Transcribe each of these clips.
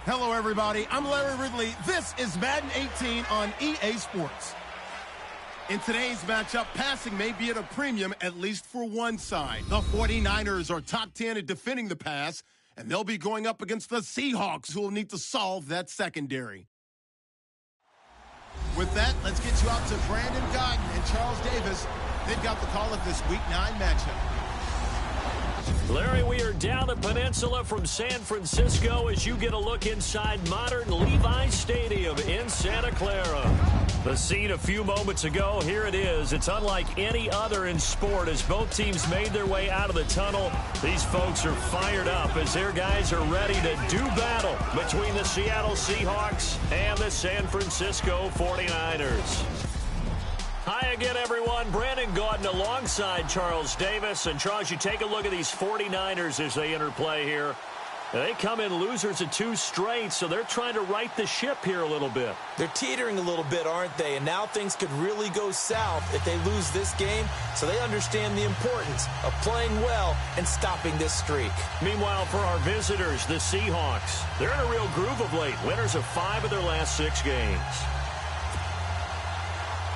Hello, everybody. I'm Larry Ridley. This is Madden 18 on EA Sports. In today's matchup, passing may be at a premium, at least for one side. The 49ers are top 10 at defending the pass, and they'll be going up against the Seahawks, who will need to solve that secondary. With that, let's get you out to Brandon Godden and Charles Davis. They've got the call of this Week 9 matchup. Larry, we are down the peninsula from San Francisco as you get a look inside modern Levi Stadium in Santa Clara. The scene a few moments ago, here it is. It's unlike any other in sport as both teams made their way out of the tunnel. These folks are fired up as their guys are ready to do battle between the Seattle Seahawks and the San Francisco 49ers. Hi again, everyone. Brandon Gaudin alongside Charles Davis. And, Charles, you take a look at these 49ers as they interplay here. They come in losers of 2 straight, so they're trying to right the ship here a little bit. They're teetering a little bit, aren't they? And now things could really go south if they lose this game, so they understand the importance of playing well and stopping this streak. Meanwhile, for our visitors, the Seahawks, they're in a real groove of late. Winners of 5 of their last 6 games.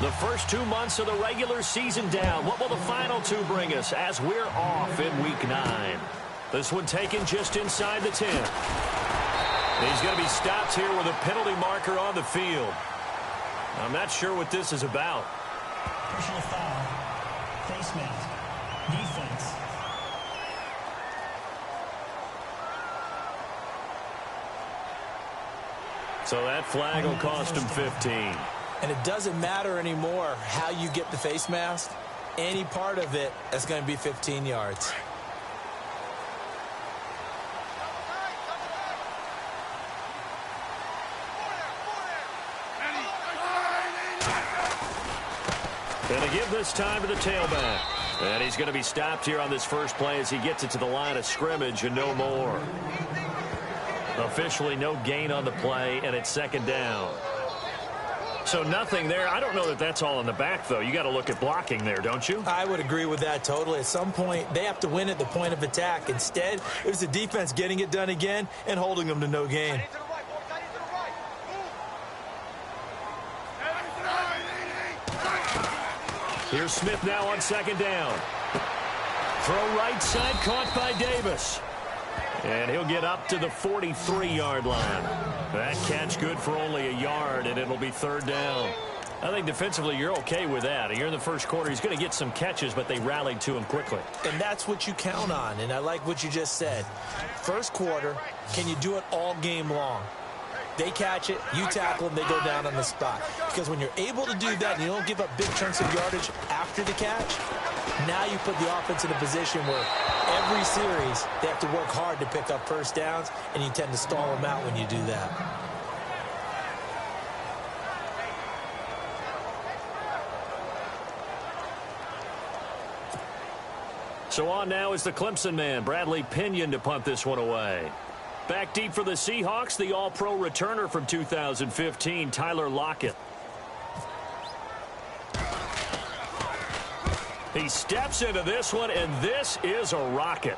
The first 2 months of the regular season down. What will the final 2 bring us as we're off in Week 9? This one taken just inside the 10. He's going to be stopped here with a penalty marker on the field. I'm not sure what this is about. Personal foul. Face mask. Defense. So that flag will cost him 15. And it doesn't matter anymore how you get the face mask. Any part of it is going to be 15 yards. And to give this time to the tailback. And he's going to be stopped here on this first play as he gets it to the line of scrimmage and no more. Officially no gain on the play, and it's second down. So nothing there. I don't know that that's all in the back, though. You got to look at blocking there, don't you? I would agree with that totally. At some point, they have to win at the point of attack. Instead, it was the defense getting it done again and holding them to no gain. Here's Smith now on second down. Throw right side, caught by Davis. And he'll get up to the 43-yard line. That catch good for only a yard, and it'll be third down. I think defensively you're okay with that. Here in the first quarter, he's going to get some catches, but they rallied to him quickly. And that's what you count on, and I like what you just said. First quarter, can you do it all game long? They catch it, you tackle them, they go down on the spot. Because when you're able to do that and you don't give up big chunks of yardage after the catch, now you put the offense in a position where every series they have to work hard to pick up first downs, and you tend to stall them out when you do that. So on now is the Clemson man, Bradley Pinion, to punt this one away. Back deep for the Seahawks, the All-Pro returner from 2015, Tyler Lockett. He steps into this one, and this is a rocket.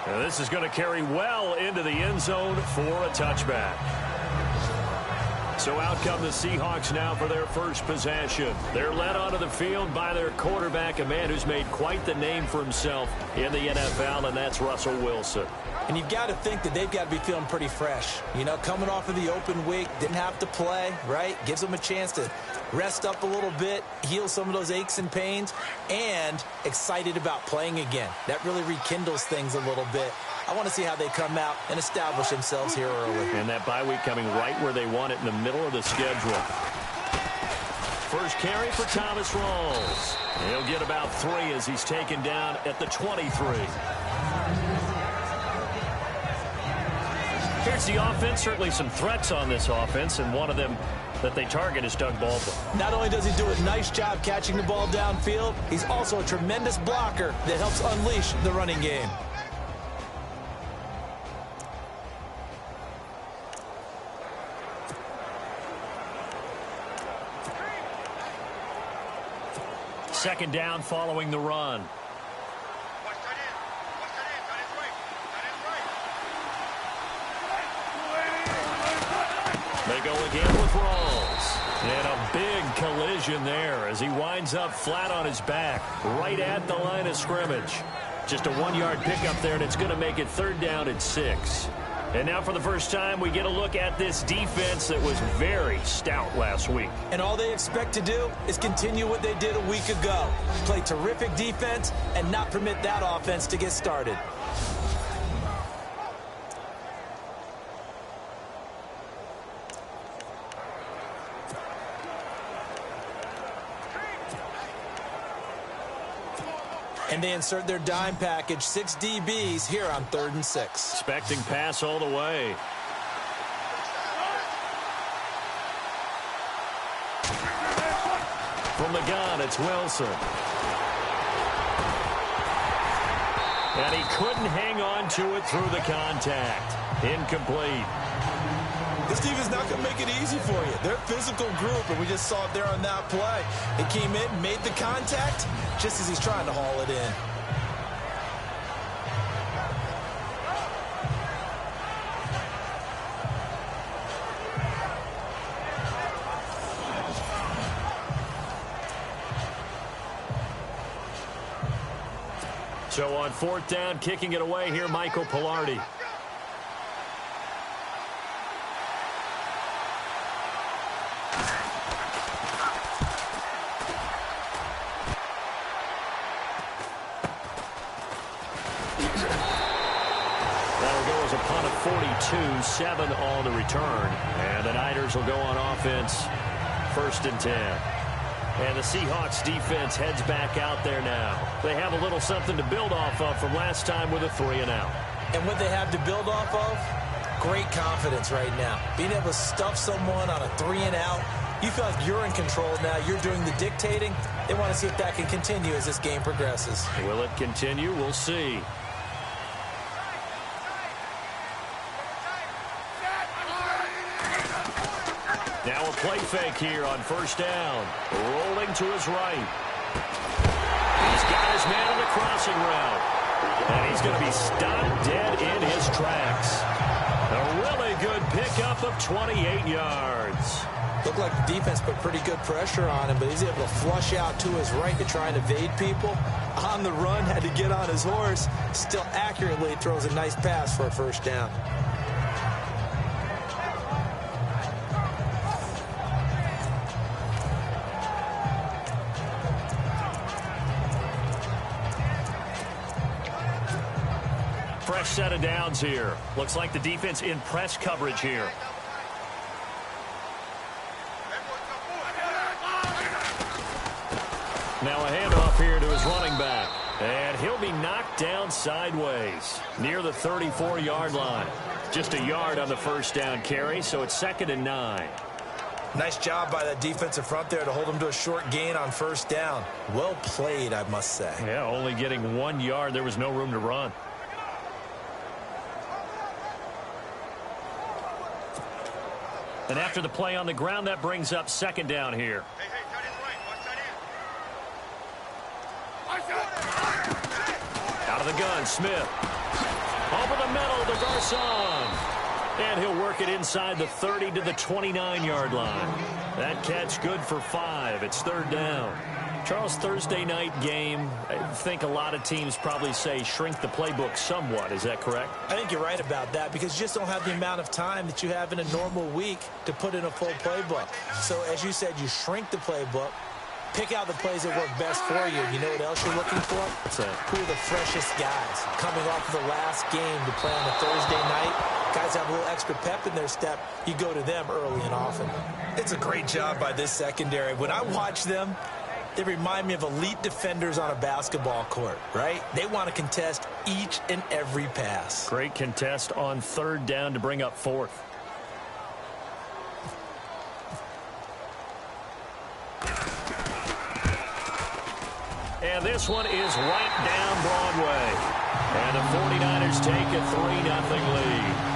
And this is going to carry well into the end zone for a touchback. So out come the Seahawks now for their first possession. They're led onto the field by their quarterback, a man who's made quite the name for himself in the NFL, and that's Russell Wilson. And you've got to think that they've got to be feeling pretty fresh. You know, coming off of the open week, didn't have to play, right? Gives them a chance to rest up a little bit, heal some of those aches and pains, and excited about playing again. That really rekindles things a little bit. I want to see how they come out and establish themselves here early. And that bye week coming right where they want it, in the middle of the schedule. First carry for Thomas Rawls. He'll get about 3 as he's taken down at the 23. Here's the offense. Certainly some threats on this offense, and one of them that they target is Doug Baldwin. Not only does he do a nice job catching the ball downfield, he's also a tremendous blocker that helps unleash the running game. Second down following the run. They go again with Rawls. And a big collision there as he winds up flat on his back, right at the line of scrimmage. Just a 1-yard pickup there, and it's going to make it 3rd down and 6. And now for the first time, we get a look at this defense that was very stout last week. And all they expect to do is continue what they did a week ago. Play terrific defense and not permit that offense to get started. And they insert their dime package, 6 DBs here on 3rd and 6. Expecting pass all the way. From the gun, it's Wilson. And he couldn't hang on to it through the contact. Incomplete. This team is not going to make it easy for you. They're a physical group, and we just saw it there on that play. He came in, made the contact, just as he's trying to haul it in. So on 4th down, kicking it away here, Michael Pilardi. That'll go as a punt of 42, 7 on the return. And the Niners will go on offense, 1st and 10. And the Seahawks defense heads back out there now. They have a little something to build off of from last time with a 3-and-out. And what they have to build off of, great confidence right now. Being able to stuff someone on a 3-and-out, you feel like you're in control now. You're doing the dictating. They want to see if that can continue as this game progresses. Will it continue? We'll see. Now a play fake here on 1st down. Rolling to his right. He's got his man on the crossing route. And he's going to be stopped dead in his tracks. A really good pickup of 28 yards. Looked like the defense put pretty good pressure on him, but he's able to flush out to his right to try and evade people. On the run, had to get on his horse. Still accurately throws a nice pass for a 1st down. Fresh set of downs here. Looks like the defense in press coverage here. Now a handoff here to his running back. And he'll be knocked down sideways near the 34-yard line. Just a yard on the 1st down carry, so it's 2nd and 9. Nice job by that defensive front there to hold him to a short gain on 1st down. Well played, I must say. Yeah, only getting 1 yard. There was no room to run. And after the play on the ground, that brings up 2nd down here. Out of the gun, Smith. Over the middle to Garcon. And he'll work it inside the 30 to the 29-yard line. That catch good for 5. It's 3rd down. Charles, Thursday night game, I think a lot of teams probably say shrink the playbook somewhat. Is that correct? I think you're right about that because you just don't have the amount of time that you have in a normal week to put in a full playbook. So, as you said, you shrink the playbook, pick out the plays that work best for you. You know what else you're looking for? Who are the freshest guys coming off of the last game to play on a Thursday night? Guys have a little extra pep in their step. You go to them early and often. It's a great job by this secondary. When I watch them, they remind me of elite defenders on a basketball court, right? They want to contest each and every pass. Great contest on 3rd down to bring up 4th. And this one is right down Broadway. And the 49ers take a 3-0 lead.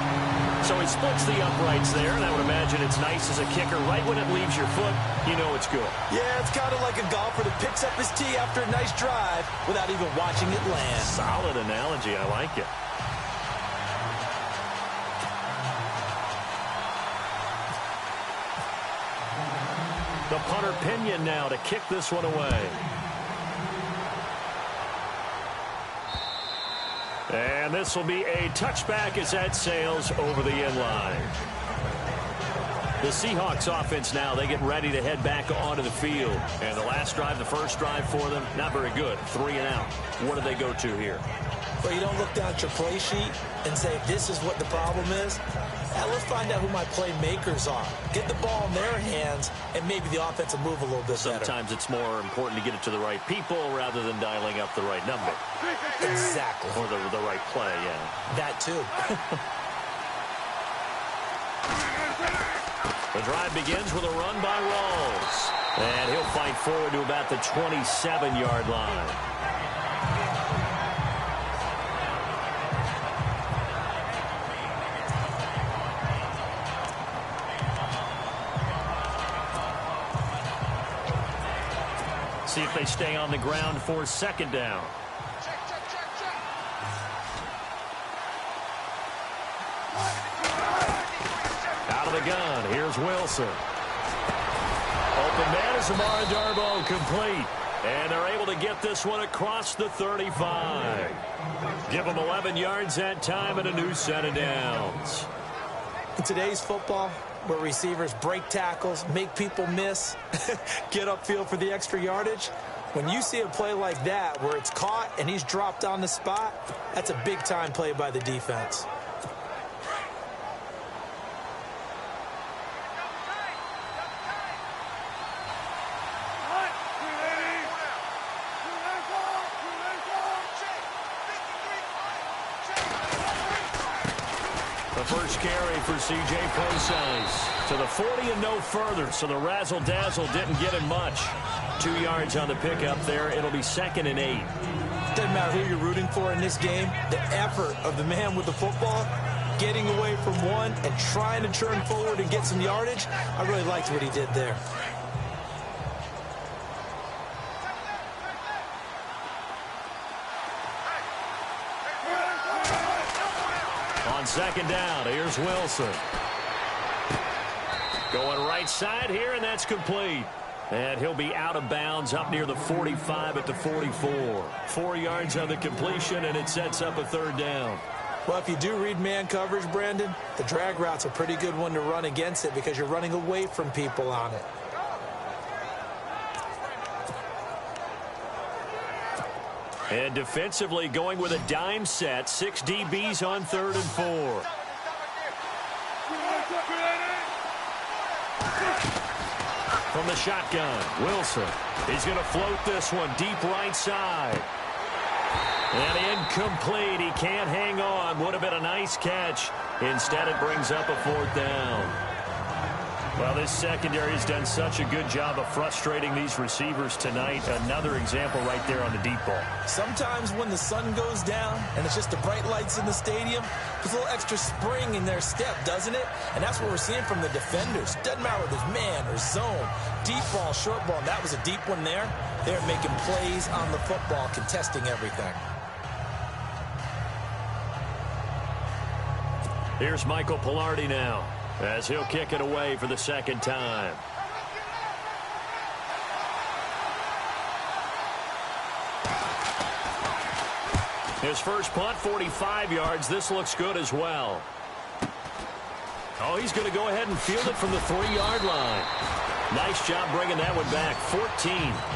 So he splits the uprights there, and I would imagine it's nice as a kicker. Right when it leaves your foot, you know it's good. Yeah, it's kind of like a golfer that picks up his tee after a nice drive without even watching it land. Solid analogy. I like it. The punter Pinion now to kick this one away. And this will be a touchback as that sails over the end line. The Seahawks offense now, they get ready to head back onto the field. And the last drive, the first drive for them, not very good. 3 and out. What do they go to here? Well, you don't look down at your play sheet and say, this is what the problem is. Let's find out who my playmakers are. Get the ball in their hands, and maybe the offense will move a little bit better. Sometimes it's more important to get it to the right people rather than dialing up the right number. Exactly. Or the right play, yeah. That too. The drive begins with a run by Rawls. And he'll fight forward to about the 27-yard line. See if they stay on the ground for second down. Out of the gun, here's Wilson. Open man is Amara Darboh, complete. And they're able to get this one across the 35. Give them 11 yards that time and a new set of downs. In today's football, where receivers break tackles, make people miss, get upfield for the extra yardage, when you see a play like that where it's caught and he's dropped on the spot, that's a big-time play by the defense. First carry for C.J. Posey's to the 40 and no further, so the razzle-dazzle didn't get him much. 2 yards on the pickup there. It'll be 2nd and 8. Doesn't matter who you're rooting for in this game. The effort of the man with the football, getting away from one and trying to turn forward and get some yardage, I really liked what he did there. On second down, here's Wilson. Going right side here, and that's complete. And he'll be out of bounds up near the 45 at the 44. 4 yards on the completion, and it sets up a third down. Well, if you do read man coverage, Brandon, the drag route's a pretty good one to run against it because you're running away from people on it. And defensively going with a dime set. 6 DBs on 3rd and 4. From the shotgun, Wilson. He's going to float this one deep right side. And incomplete. He can't hang on. Would have been a nice catch. Instead, it brings up a 4th down. Well, this secondary has done such a good job of frustrating these receivers tonight. Another example right there on the deep ball. Sometimes when the sun goes down and it's just the bright lights in the stadium, there's a little extra spring in their step, doesn't it? And that's what we're seeing from the defenders. Doesn't matter whether it's man or zone, deep ball, short ball. And that was a deep one there. They're making plays on the football, contesting everything. Here's Michael Pilardi now, as he'll kick it away for the 2nd time. His first punt, 45 yards. This looks good as well. Oh, he's going to go ahead and field it from the 3-yard line. Nice job bringing that one back. 14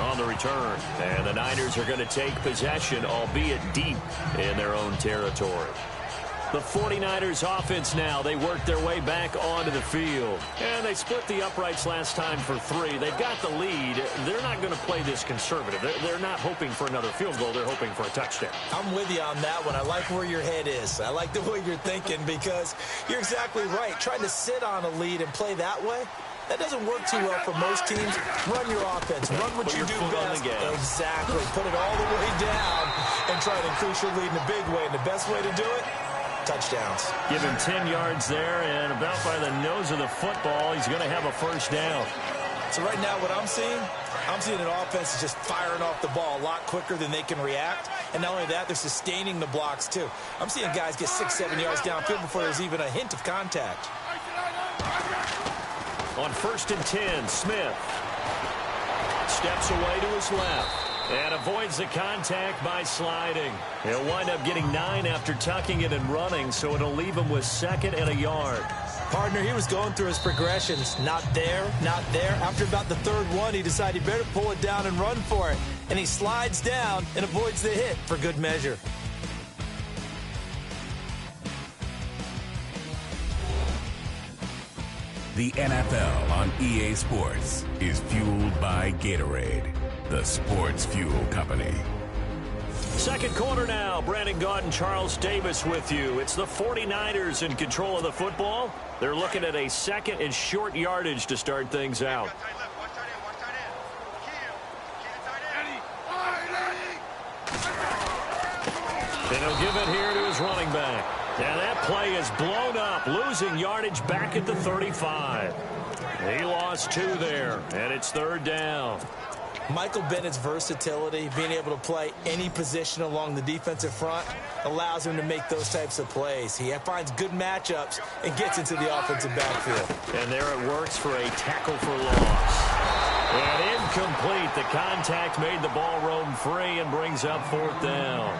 on the return. And the Niners are going to take possession, albeit deep in their own territory. The 49ers offense now, they work their way back onto the field. And they split the uprights last time for 3. They've got the lead. They're not going to play this conservative. They're not hoping for another field goal. They're hoping for a touchdown. I'm with you on that one. I like where your head is. I like the way you're thinking because you're exactly right. Trying to sit on a lead and play that way, that doesn't work too well for most teams. Run your offense. Run what you do best. Exactly. Put it all the way down and try to increase your lead in a big way. And the best way to do it, touchdowns. Give him 10 yards there, and about by the nose of the football, he's going to have a first down. So right now what I'm seeing an offense is just firing off the ball a lot quicker than they can react. And not only that, they're sustaining the blocks too. I'm seeing guys get 6-7 yards downfield before there's even a hint of contact. On 1st and 10, Smith. Steps away to his left and avoids the contact by sliding. He'll wind up getting 9 after tucking it and running, so it'll leave him with 2nd and a yard. Partner, he was going through his progressions. Not there, not there. After about the 3rd one, he decided he better pull it down and run for it. And he slides down and avoids the hit for good measure. The NFL on EA Sports is fueled by Gatorade, the sports fuel company. Second quarter now. Brandon Gaudin and Charles Davis with you. It's the 49ers in control of the football. They're looking at a 2nd and short yardage to start things out. And he'll give it here to his running back. And that play is blown up, losing yardage back at the 35. He lost 2 there, and it's 3rd down. Michael Bennett's versatility, being able to play any position along the defensive front, allows him to make those types of plays. He finds good matchups and gets into the offensive backfield. And there it works for a tackle for loss. And incomplete. The contact made the ball roam free and brings up 4th down.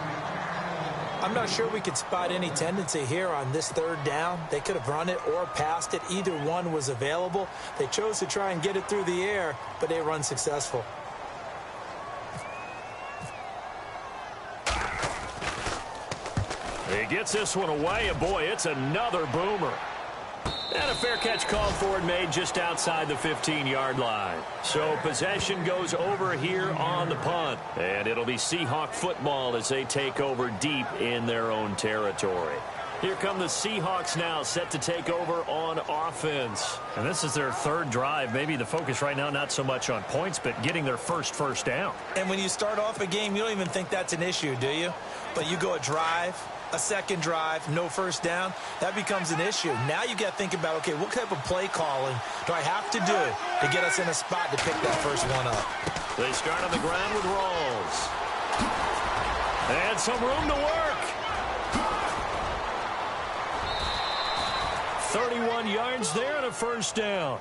I'm not sure we could spot any tendency here on this 3rd down. They could have run it or passed it. Either one was available. They chose to try and get it through the air, but they were unsuccessful. He gets this one away, and boy, it's another boomer. And a fair catch called for and made just outside the 15-yard line. So possession goes over here on the punt. And it'll be Seahawk football as they take over deep in their own territory. Here come the Seahawks now, set to take over on offense. And this is their 3rd drive. Maybe the focus right now not so much on points, but getting their first down. And when you start off a game, you don't even think that's an issue, do you? But you go a drive, a 2nd drive, no 1st down, that becomes an issue. Now you got to think about, okay, what type of play calling do I have to do to get us in a spot to pick that first one up? They start on the ground with Rawls. And some room to work. 31 yards there and a 1st down.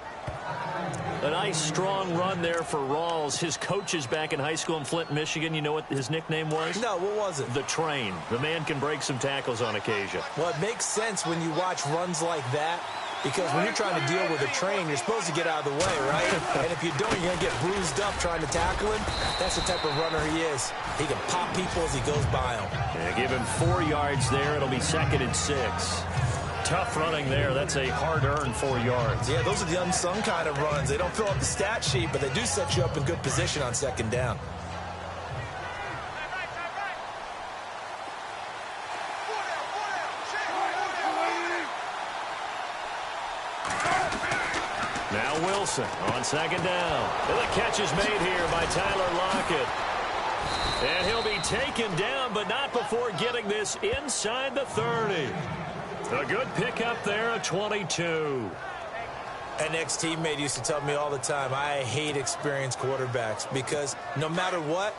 A nice, strong run there for Rawls. His coach is back in high school in Flint, Michigan. You know what his nickname was? No, what was it? The Train. The man can break some tackles on occasion. Well, it makes sense when you watch runs like that, because when you're trying to deal with a train, you're supposed to get out of the way, right? And if you don't, you're going to get bruised up trying to tackle him. That's the type of runner he is. He can pop people as he goes by them. Yeah, give him 4 yards there. It'll be 2nd and 6. Tough running there. That's a hard-earned 4 yards. Yeah, those are the unsung kind of runs. They don't fill up the stat sheet, but they do set you up in good position on 2nd down. Now Wilson on 2nd down. And the catch is made here by Tyler Lockett. And he'll be taken down, but not before getting this inside the 30. A good pickup there, a 22. An ex-teammate used to tell me all the time, I hate experienced quarterbacks because no matter what,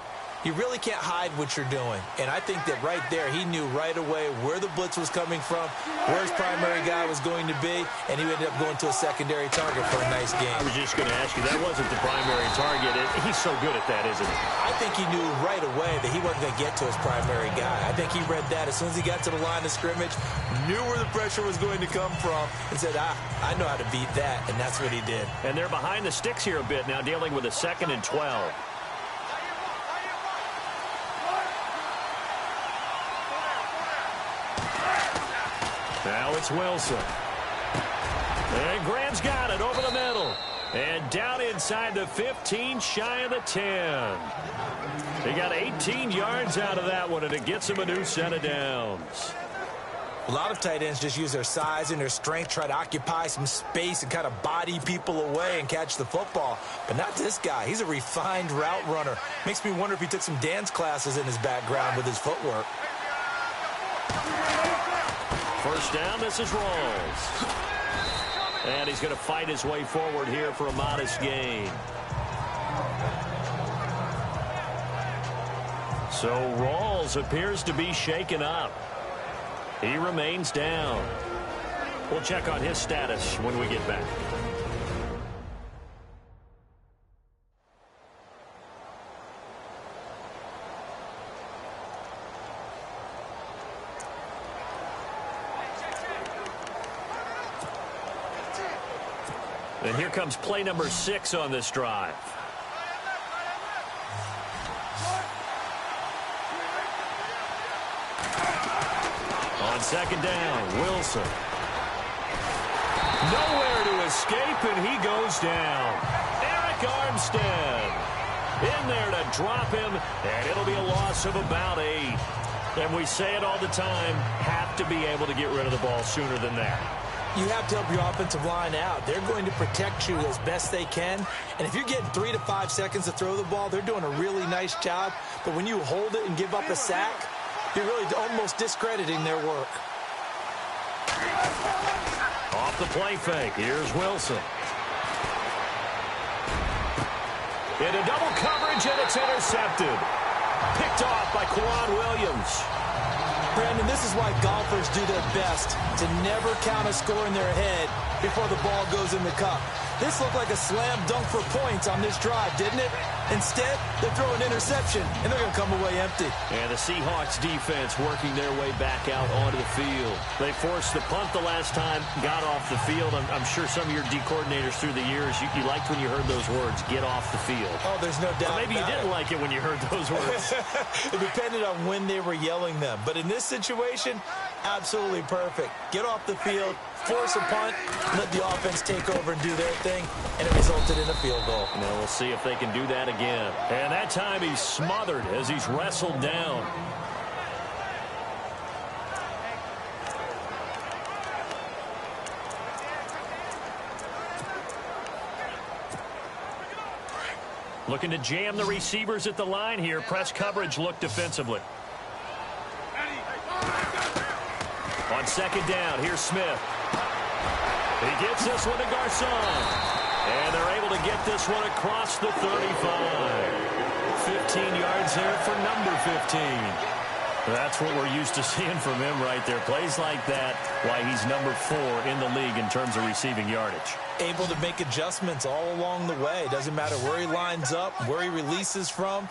you really can't hide what you're doing. And I think that right there, he knew right away where the blitz was coming from, where his primary guy was going to be, and he ended up going to a secondary target for a nice game. I was just going to ask you, that wasn't the primary target. He's so good at that, isn't he? I think he knew right away that he wasn't going to get to his primary guy. I think he read that as soon as he got to the line of scrimmage, knew where the pressure was going to come from, and said, I know how to beat that, and that's what he did. And they're behind the sticks here a bit now, dealing with a 2nd and 12. Now it's Wilson. And Graham's got it over the middle. And down inside the 15, shy of the 10. He got 18 yards out of that one, and it gets him a new set of downs. A lot of tight ends just use their size and their strength, try to occupy some space and kind of body people away and catch the football. But not this guy. He's a refined route runner. Makes me wonder if he took some dance classes in his background with his footwork. First down, this is Rawls. And he's going to fight his way forward here for a modest gain. So Rawls appears to be shaken up. He remains down. We'll check on his status when we get back. And here comes play number 6 on this drive. On second down, Wilson. Nowhere to escape, and he goes down. Eric Armstead in there to drop him, and it'll be a loss of about 8. And we say it all the time, have to be able to get rid of the ball sooner than that. You have to help your offensive line out. They're going to protect you as best they can. And if you're getting 3 to 5 seconds to throw the ball, they're doing a really nice job. But when you hold it and give up a sack, you're really almost discrediting their work. Off the play fake, here's Wilson. Into double coverage, and it's intercepted. Picked off by Quan Williams. Brandon, this is why golfers do their best to never count a score in their head before the ball goes in the cup. This looked like a slam dunk for points on this drive, didn't it? Instead, they throw an interception, and they're going to come away empty. And the Seahawks defense working their way back out onto the field. They forced the punt the last time, got off the field. I'm sure some of your D coordinators through the years, you liked when you heard those words, get off the field. Oh, there's no doubt. Or maybe you didn't like it when you heard those words. It depended on when they were yelling them. But in this situation, absolutely perfect. Get off the field, force a punt, let the offense take over and do their thing, and it resulted in a field goal. Now we'll see if they can do that again. And that time he's smothered as he's wrestled down. Looking to jam the receivers at the line here. Press coverage look defensively. On second down, here's Smith. He gets this one to Garcon. And they're able to get this one across the 35. 15 yards there for number 15. That's what we're used to seeing from him right there. Plays like that, why he's number 4 in the league in terms of receiving yardage. Able to make adjustments all along the way. Doesn't matter where he lines up, where he releases from.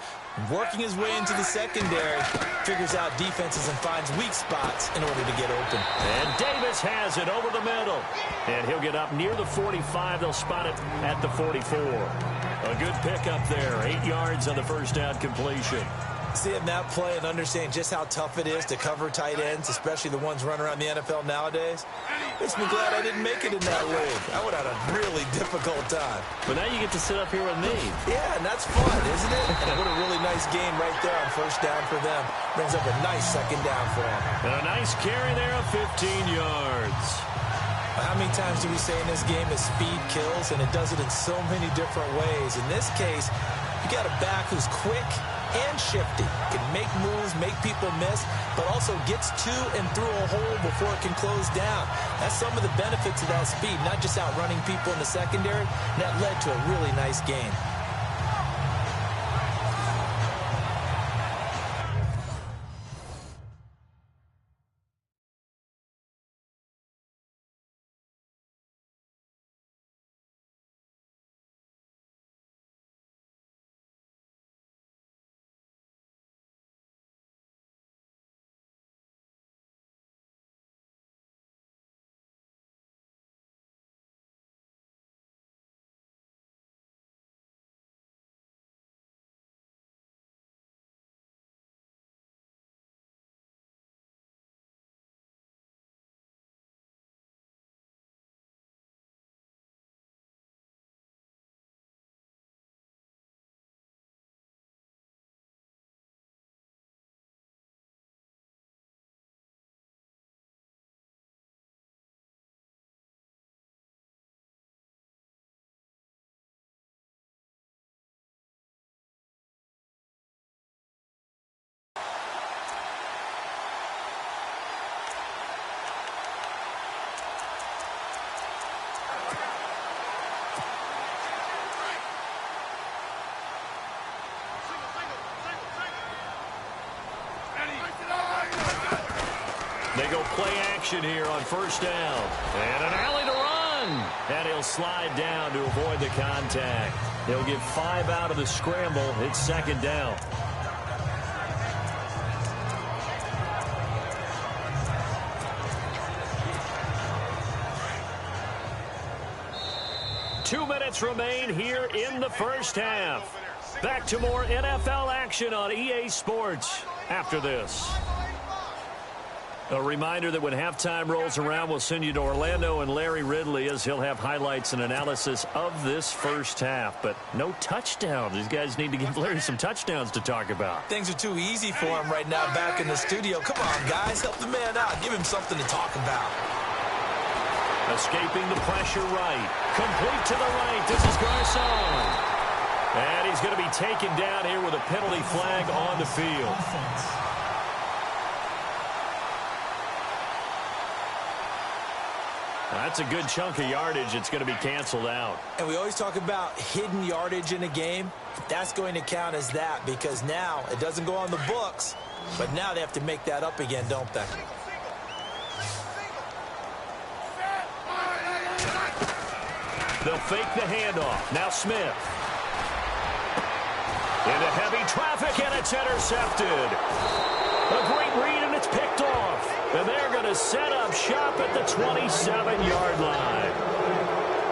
Working his way into the secondary, figures out defenses and finds weak spots in order to get open. And Davis has it over the middle. And he'll get up near the 45. They'll spot it at the 44. A good pickup there. 8 yards on the first down completion. Seeing that play and understanding just how tough it is to cover tight ends, especially the ones running around the NFL nowadays, makes me glad I didn't make it in that league. I would have had a really difficult time. But now you get to sit up here with me. Yeah, and that's fun, isn't it? And what a really nice game right there on first down for them. Brings up a nice second down for them. And a nice carry there of 15 yards. How many times do we say in this game that speed kills, and it does it in so many different ways? In this case, you got a back who's quick and shifty, can make moves, make people miss, but also gets to and through a hole before it can close down. That's some of the benefits of that speed, not just outrunning people in the secondary. That led to a really nice game. They go play action here on first down. And an alley to run. And he'll slide down to avoid the contact. He'll get 5 out of the scramble. It's second down. 2 minutes remain here in the first half. Back to more NFL action on EA Sports after this. A reminder that when halftime rolls around, we'll send you to Orlando and Larry Ridley as he'll have highlights and analysis of this first half. But no touchdowns. These guys need to give Larry some touchdowns to talk about. Things are too easy for him right now back in the studio. Come on, guys. Help the man out. Give him something to talk about. Escaping the pressure right. Complete to the right. This is Garcon. And he's going to be taken down here with a penalty flag on the field. That's a good chunk of yardage. It's going to be canceled out. And we always talk about hidden yardage in a game. That's going to count as that because now it doesn't go on the books, but now they have to make that up again, don't they? They'll fake the handoff. Now Smith. Into heavy traffic, and it's intercepted. A great read, and it's picked off. And they're going to set up shop at the 27-yard line.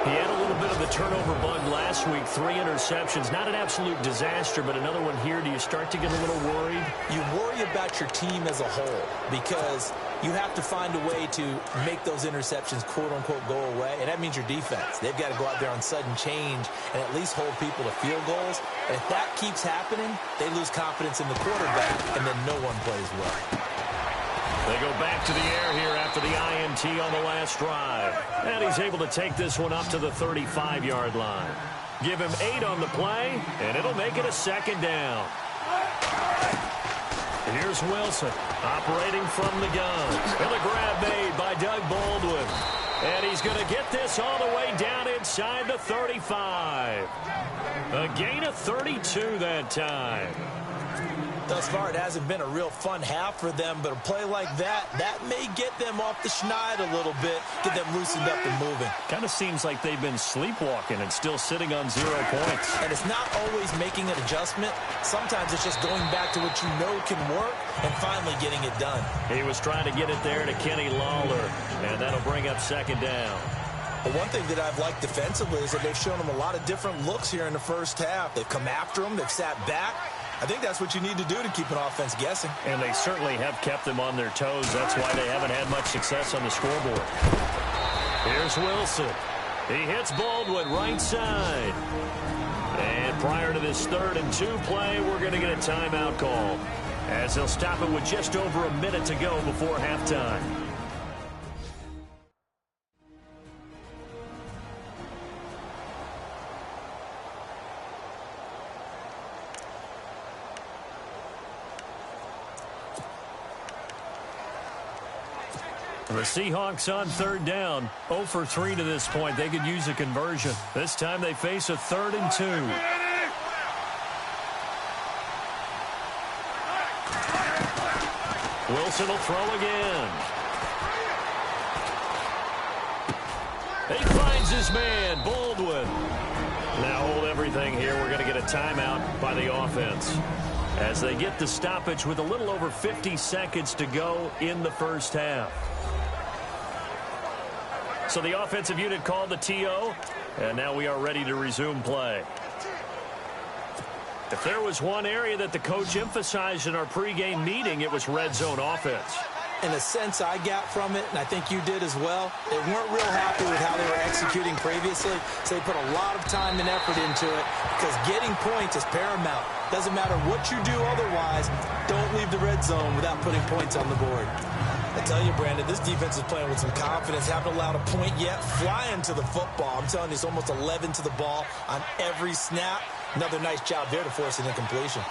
He had a little bit of the turnover bug last week, 3 interceptions. Not an absolute disaster, but another one here. Do you start to get a little worried? You worry about your team as a whole because you have to find a way to make those interceptions, quote-unquote, go away, and that means your defense. They've got to go out there on sudden change and at least hold people to field goals. And if that keeps happening, they lose confidence in the quarterback, and then no one plays well. They go back to the air here after the INT on the last drive. And he's able to take this one up to the 35-yard line. Give him 8 on the play, and it'll make it a second down. Here's Wilson operating from the gun. And a grab made by Doug Baldwin. And he's going to get this all the way down inside the 35. A gain of 32 that time. Thus far, it hasn't been a real fun half for them, but a play like that may get them off the schneid a little bit, get them loosened up and moving. Kind of seems like they've been sleepwalking and still sitting on 0 points. And it's not always making an adjustment. Sometimes it's just going back to what you know can work and finally getting it done. He was trying to get it there to Kenny Lawler, and that'll bring up second down. But one thing that I've liked defensively is that they've shown them a lot of different looks here in the first half. They've come after them. They've sat back. I think that's what you need to do to keep an offense guessing. And they certainly have kept them on their toes. That's why they haven't had much success on the scoreboard. Here's Wilson. He hits Baldwin right side. And prior to this 3rd and 2 play, we're going to get a timeout call, as they'll stop it with just over a minute to go before halftime. The Seahawks on 3rd down, 0 for 3 to this point. They could use a conversion. This time they face a 3rd and 2. Wilson will throw again. He finds his man, Baldwin. Now hold everything here. We're going to get a timeout by the offense, as they get the stoppage with a little over 50 seconds to go in the first half. So the offensive unit called the TO, and now we are ready to resume play. If there was one area that the coach emphasized in our pregame meeting, it was red zone offense. In a sense I got from it, and I think you did as well, they weren't real happy with how they were executing previously, so they put a lot of time and effort into it because getting points is paramount. Doesn't matter what you do otherwise, don't leave the red zone without putting points on the board. I tell you, Brandon, this defense is playing with some confidence. Haven't allowed a point yet. Flying to the football. I'm telling you, it's almost 11 to the ball on every snap. Another nice job there to force an incompletion.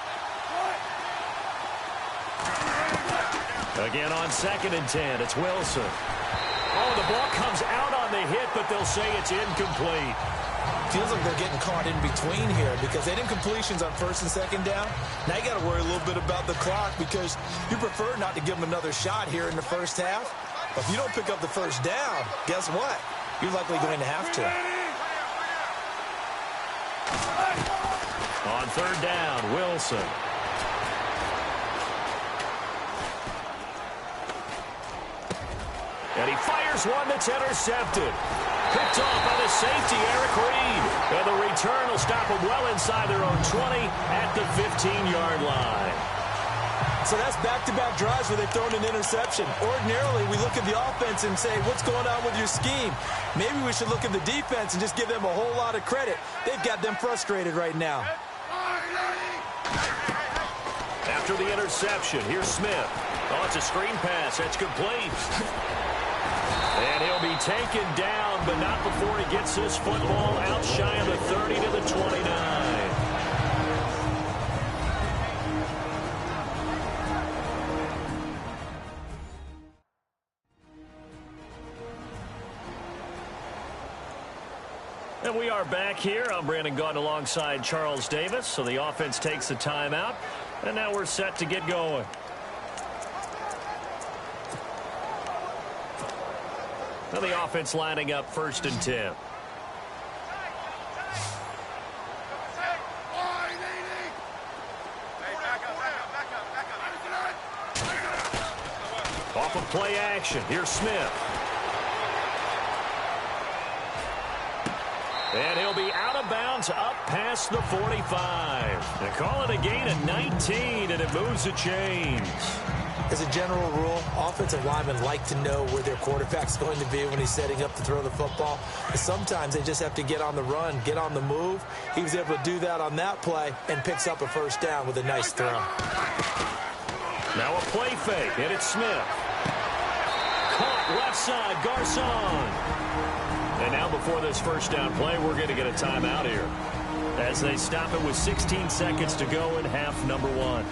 Again on 2nd and 10, it's Wilson. Oh, the ball comes out on the hit, but they'll say it's incomplete. Feels like they're getting caught in between here because they did incompletions on 1st and 2nd down. Now you got to worry a little bit about the clock because you prefer not to give them another shot here in the first half. But if you don't pick up the first down, guess what? You're likely going to have to. On 3rd down, Wilson. And he fires one that's intercepted. Picked off by the safety, Eric Reed. And the return will stop them well inside their own 20 at the 15-yard line. So that's back-to-back drives where they've thrown an interception. Ordinarily, we look at the offense and say, what's going on with your scheme? Maybe we should look at the defense and just give them a whole lot of credit. They've got them frustrated right now. After the interception, here's Smith. Oh, it's a screen pass. That's complete. And he'll be taken down, but not before he gets his football out shy of the 30 to the 29. And we are back here. I'm Brandon Gaudin alongside Charles Davis. So the offense takes a timeout. And now we're set to get going. Now the offense lining up 1st and 10. Off of play action. Here's Smith. And he'll be out of bounds up past the 45. They call it a gain of 19, and it moves the chains. As a general rule, offensive linemen like to know where their quarterback's going to be when he's setting up to throw the football. But sometimes they just have to get on the run, get on the move. He was able to do that on that play and picks up a 1st down with a nice throw. Now a play fake, and it's Smith. Caught left side, Garcon. And now before this 1st down play, we're going to get a timeout here as they stop it with 16 seconds to go in half number 1.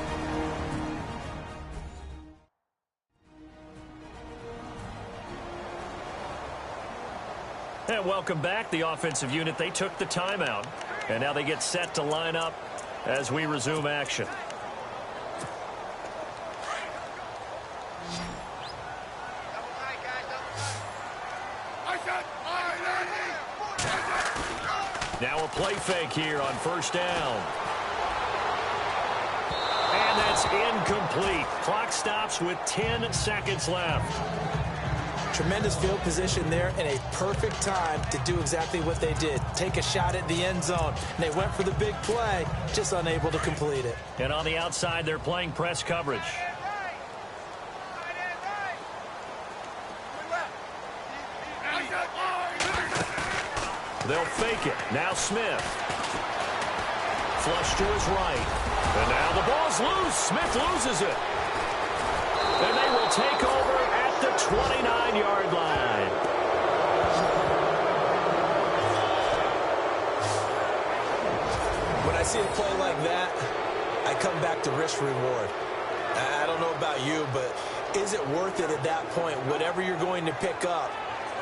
And welcome back. The offensive unit, they took the timeout. And now they get set to line up as we resume action. Now a play fake here on 1st down. And that's incomplete. Clock stops with 10 seconds left. Tremendous field position there and a perfect time to do exactly what they did. Take a shot at the end zone. And they went for the big play, just unable to complete it. And on the outside, they're playing press coverage. They'll fake it. Now Smith. Flush to his right. And now the ball's loose. Smith loses it. And they will take over at the 29-yard line. When I see a play like that, I come back to risk-reward. I don't know about you, but is it worth it at that point, whatever you're going to pick up,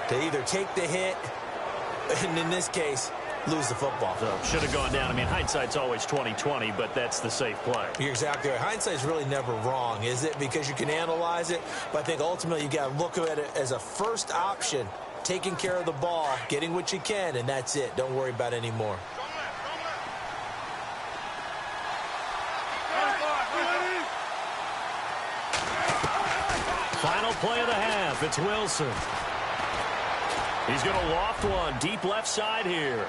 to either take the hit, and in this case, lose the football? So should have gone down. I mean, hindsight's always 20/20, but that's the safe play. You're exactly right. Hindsight's really never wrong, is it? Because you can analyze it, but I think ultimately you got to look at it as a first option, taking care of the ball, getting what you can, and that's it. Don't worry about any more. Final play of the half. It's Wilson. He's going to loft one deep left side here.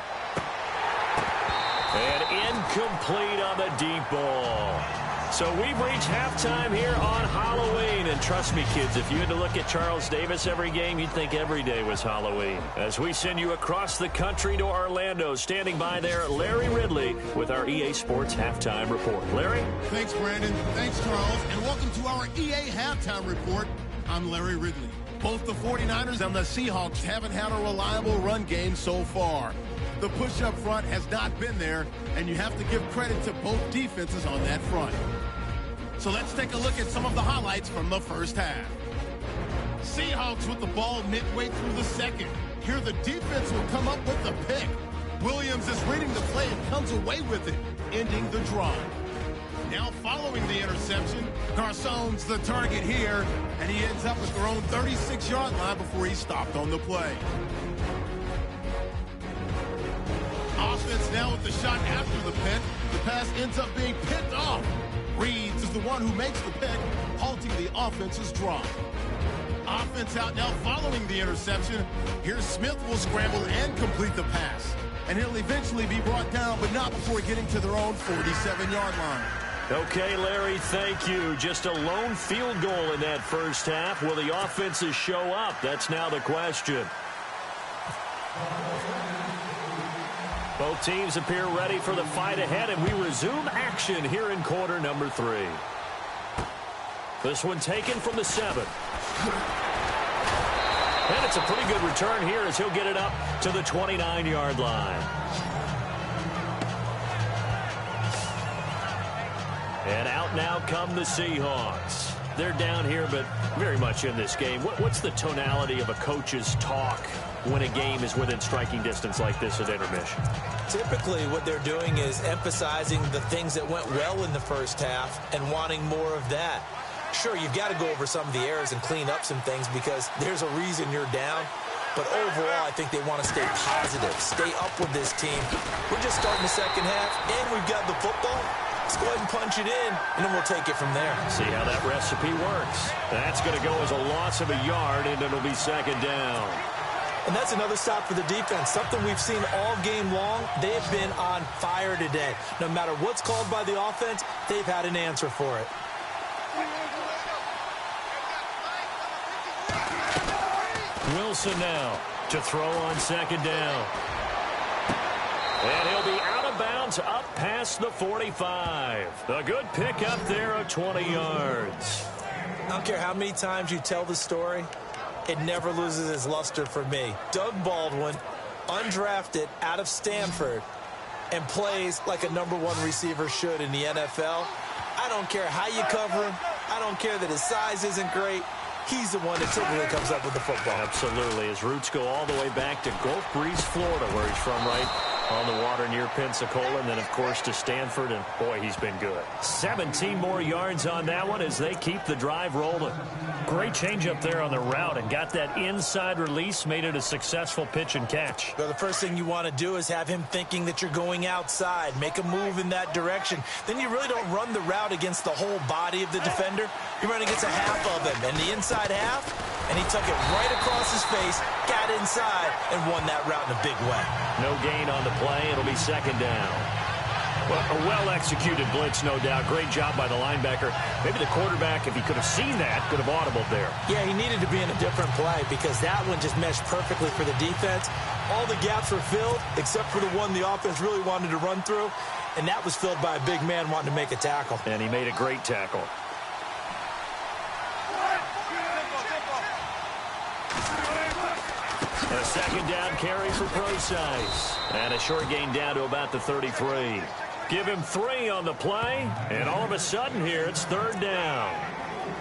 And incomplete on the deep ball. So we've reached halftime here on Halloween. And trust me, kids, if you had to look at Charles Davis every game, you'd think every day was Halloween. As we send you across the country to Orlando, standing by there, Larry Ridley with our EA Sports Halftime Report. Larry? Thanks, Brandon. Thanks, Charles. And welcome to our EA Halftime Report. I'm Larry Ridley. Both the 49ers and the Seahawks haven't had a reliable run game so far. The push up front has not been there, and you have to give credit to both defenses on that front. So let's take a look at some of the highlights from the 1st half. Seahawks with the ball midway through the 2nd. Here the defense will come up with the pick. Williams is reading the play and comes away with it, ending the drive. Now following the interception, Garcon's the target here, and he ends up at their own 36-yard line before he stopped on the play. Offense now with the shot after the pick. The pass ends up being picked off. Reeves is the one who makes the pick, halting the offense's drive. Offense out now following the interception. Here Smith will scramble and complete the pass. And he'll eventually be brought down, but not before getting to their own 47-yard line. Okay, Larry, thank you. Just a lone field goal in that first half. Will the offenses show up? That's now the question. Both teams appear ready for the fight ahead, and we resume action here in quarter number 3. This one taken from the 7. And it's a pretty good return here as he'll get it up to the 29-yard line. And out now come the Seahawks. They're down here, but very much in this game. What's the tonality of a coach's talk when a game is within striking distance like this at intermission? Typically, what they're doing is emphasizing the things that went well in the first half and wanting more of that. Sure, you've got to go over some of the errors and clean up some things because there's a reason you're down. But overall, I think they want to stay positive, stay up with this team. We're just starting the second half, and we've got the football. Let's go ahead and punch it in, and then we'll take it from there. See how that recipe works. That's going to go as a loss of a yard, and it'll be second down. And that's another stop for the defense, something we've seen all game long. They've been on fire today. No matter what's called by the offense, they've had an answer for it. Wilson now to throw on second down. And he'll be out of bounds up past the 45. A good pickup there of 20 yards. I don't care how many times you tell the story, it never loses its luster for me. Doug Baldwin, undrafted out of Stanford, and plays like a #1 receiver should in the NFL. I don't care how you cover him. I don't care that his size isn't great. He's the one that typically comes up with the football. Absolutely. His roots go all the way back to Gulf Breeze, Florida, where he's from, right on the water near Pensacola, and then, of course, to Stanford, and, boy, he's been good. 17 more yards on that one as they keep the drive rolling. Great change up there on the route and got that inside release, made it a successful pitch and catch. So the first thing you want to do is have him thinking that you're going outside, make a move in that direction. Then you really don't run the route against the whole body of the defender. You run against a half of him, and the inside half, and he took it right across his face, got inside, and won that route in a big way. No gain on the play. It'll be second down. Well, a well-executed blitz, no doubt. Great job by the linebacker. Maybe the quarterback, if he could have seen that, could have audibled there. Yeah, he needed to be in a different play because that one just meshed perfectly for the defense. All the gaps were filled except for the one the offense really wanted to run through, and that was filled by a big man wanting to make a tackle. And he made a great tackle. A second down carry for Procise. And a short gain down to about the 33. Give him 3 on the play, and all of a sudden here it's third down.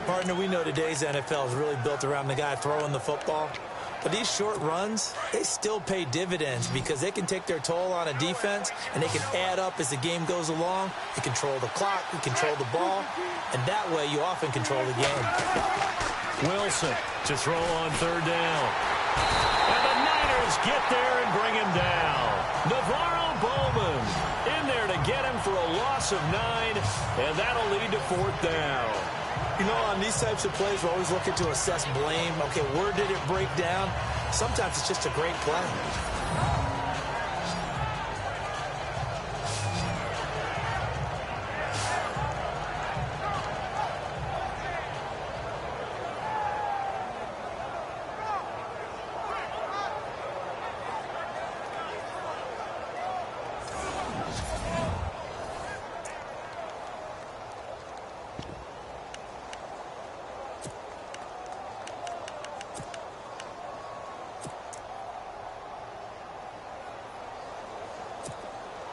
Partner, we know today's NFL is really built around the guy throwing the football. But these short runs, they still pay dividends because they can take their toll on a defense, and they can add up as the game goes along. You control the clock, you control the ball, and that way you often control the game. Wilson to throw on third down. And the Niners get there and bring him down. Navarro Bowman in there to get him for a loss of 9, and that'll lead to fourth down. You know, on these types of plays, we're always looking to assess blame. Okay, where did it break down? Sometimes it's just a great play.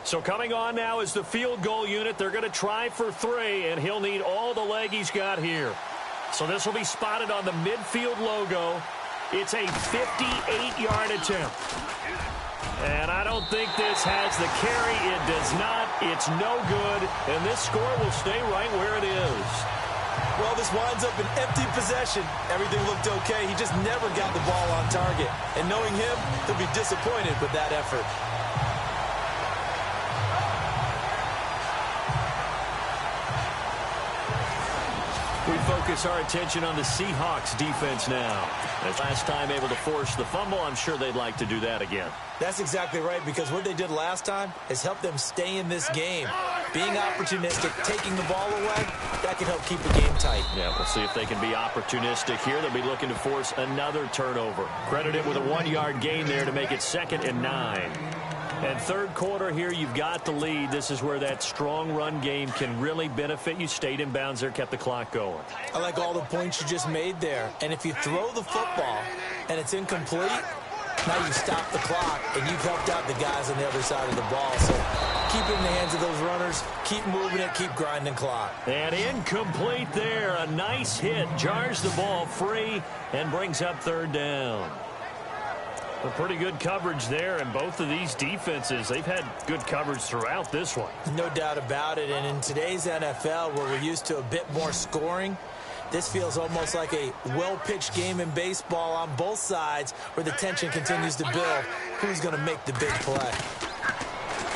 So coming on now is the field goal unit. They're going to try for 3, and he'll need all the leg he's got here. So this will be spotted on the midfield logo. It's a 58-yard attempt. And I don't think this has the carry. It does not. It's no good. And this score will stay right where it is. Well, this winds up an empty possession. Everything looked okay. He just never got the ball on target. And knowing him, he'll be disappointed with that effort. We focus our attention on the Seahawks defense now. As last time able to force the fumble, I'm sure they'd like to do that again. That's exactly right, because what they did last time is help them stay in this game. Being opportunistic, taking the ball away, that can help keep the game tight. Yeah, we'll see if they can be opportunistic here. They'll be looking to force another turnover. Credited with a 1-yard gain there to make it 2nd and 9. And third quarter here, you've got the lead. This is where that strong run game can really benefit you. Stayed in bounds there, kept the clock going. I like all the points you just made there. And if you throw the football and it's incomplete, now you stop the clock and you've helped out the guys on the other side of the ball. So keep it in the hands of those runners. Keep moving it. Keep grinding clock. And incomplete there. A nice hit. Jars the ball free and brings up 3rd down. A pretty good coverage there, and both of these defenses, they've had good coverage throughout this one. No doubt about it, and in today's NFL, where we're used to a bit more scoring, this feels almost like a well-pitched game in baseball on both sides, where the tension continues to build. Who's going to make the big play?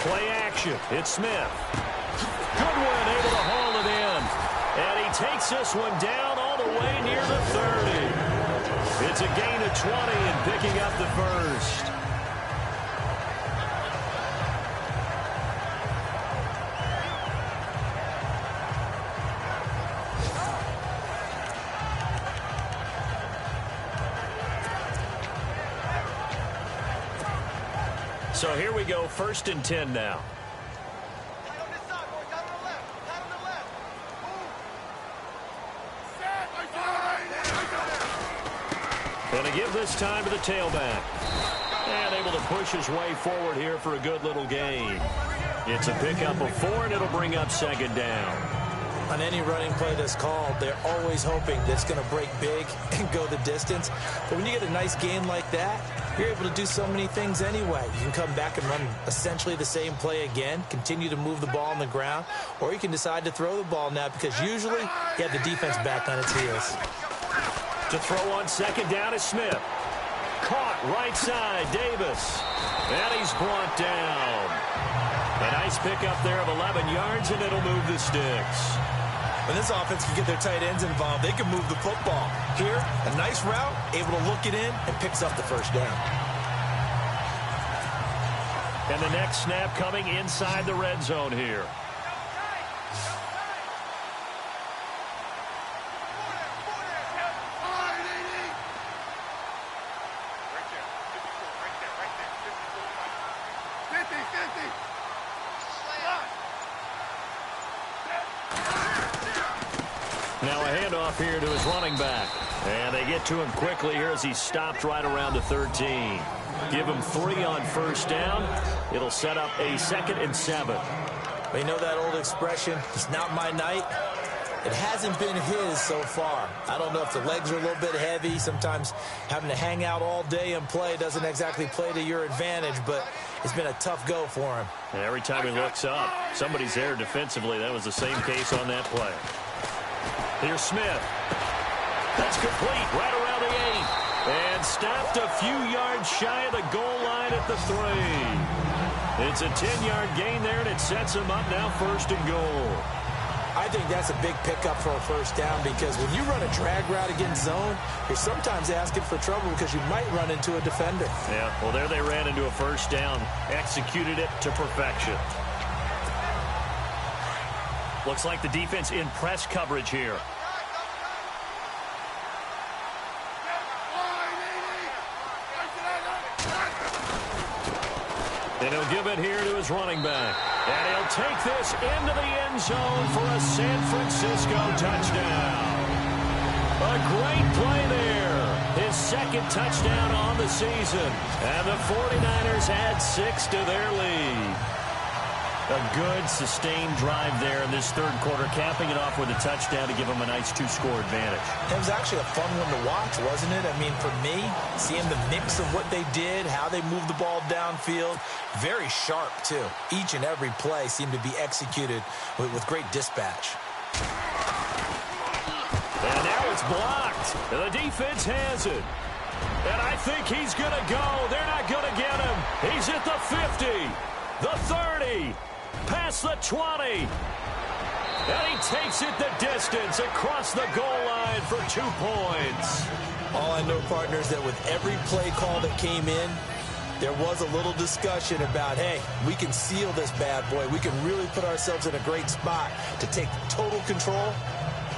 Play action. It's Smith. Goodwin able to haul it in, and he takes this one down all the way near the 30. It's a gain of 20 and picking up the first. So here we go, 1st and 10 now. Going to give this time to the tailback. And able to push his way forward here for a good little gain. It's a pickup of 4, and it'll bring up 2nd down. On any running play that's called, they're always hoping that it's going to break big and go the distance. But when you get a nice gain like that, you're able to do so many things anyway. You can come back and run essentially the same play again, continue to move the ball on the ground, or you can decide to throw the ball now, because usually you have the defense back on its heels. To throw on 2nd down is Smith. Caught right side, Davis. And he's brought down. A nice pickup there of 11 yards, and it'll move the sticks. When this offense can get their tight ends involved, they can move the football. Here, a nice route, able to look it in, and picks up the 1st down. And the next snap coming inside the red zone here. Now a handoff here to his running back. And they get to him quickly here as he stopped right around the 13. Give him 3 on 1st down. It'll set up a 2nd and 7. We know that old expression, it's not my night. It hasn't been his so far. I don't know if the legs are a little bit heavy. Sometimes having to hang out all day and play doesn't exactly play to your advantage, but it's been a tough go for him. And every time he looks up, somebody's there defensively. That was the same case on that play. Here's Smith. That's complete right around the 8. And stopped a few yards shy of the goal line at the 3. It's a 10-yard gain there, and it sets him up now 1st and goal. I think that's a big pickup for a 1st down, because when you run a drag route against zone, you're sometimes asking for trouble because you might run into a defender. Yeah, well, there they ran into a 1st down. Executed it to perfection. Looks like the defense in press coverage here. And he'll give it here to his running back. And he'll take this into the end zone for a San Francisco touchdown. A great play there. His 2nd touchdown on the season. And the 49ers add 6 to their lead. A good, sustained drive there in this 3rd quarter, capping it off with a touchdown to give them a nice 2-score advantage. It was actually a fun one to watch, wasn't it? I mean, for me, seeing the mix of what they did, how they moved the ball downfield, very sharp, too. Each and every play seemed to be executed with great dispatch. And now it's blocked. The defense has it. And I think he's going to go. They're not going to get him. He's at the 50, the 30. Past the 20. And he takes it the distance across the goal line for 2 points. All I know, partner, is that with every play call that came in, there was a little discussion about, hey, we can seal this bad boy. We can really put ourselves in a great spot to take total control,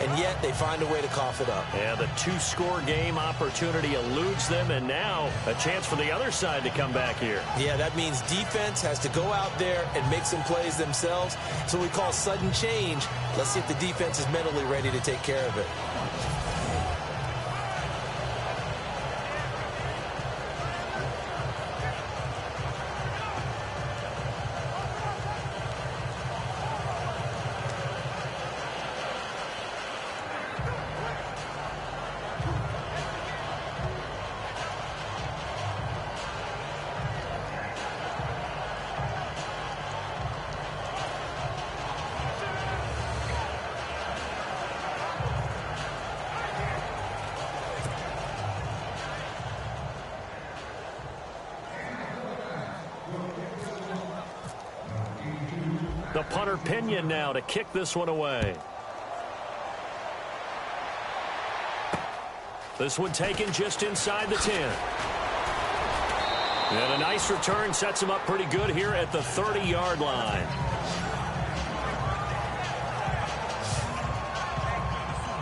and yet they find a way to cough it up. Yeah, the 2-score game opportunity eludes them, and now a chance for the other side to come back here. Yeah, that means defense has to go out there and make some plays themselves. So we call sudden change. Let's see if the defense is mentally ready to take care of it. The punter Pinion now to kick this one away. This one taken just inside the 10. And a nice return sets him up pretty good here at the 30-yard line.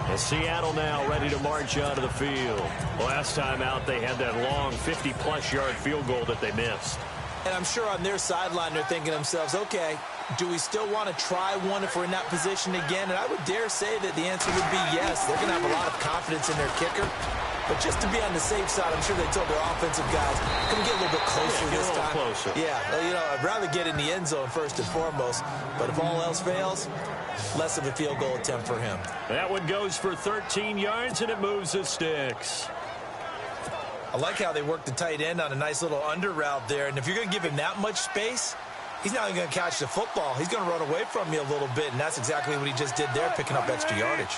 And Seattle now ready to march out of the field. Last time out, they had that long 50-plus yard field goal that they missed. And I'm sure on their sideline they're thinking to themselves, okay, do we still want to try one if we're in that position again? And I would dare say that the answer would be yes. They're going to have a lot of confidence in their kicker. But just to be on the safe side, I'm sure they told their offensive guys, can we get a little bit closer this time? Closer. Yeah, well, you know, I'd rather get in the end zone first and foremost. But if all else fails, less of a field goal attempt for him. That one goes for 13 yards, and it moves the sticks. I like how they work the tight end on a nice little under route there. And if you're going to give him that much space, he's not even going to catch the football. He's going to run away from you a little bit, and that's exactly what he just did there, picking up extra yardage.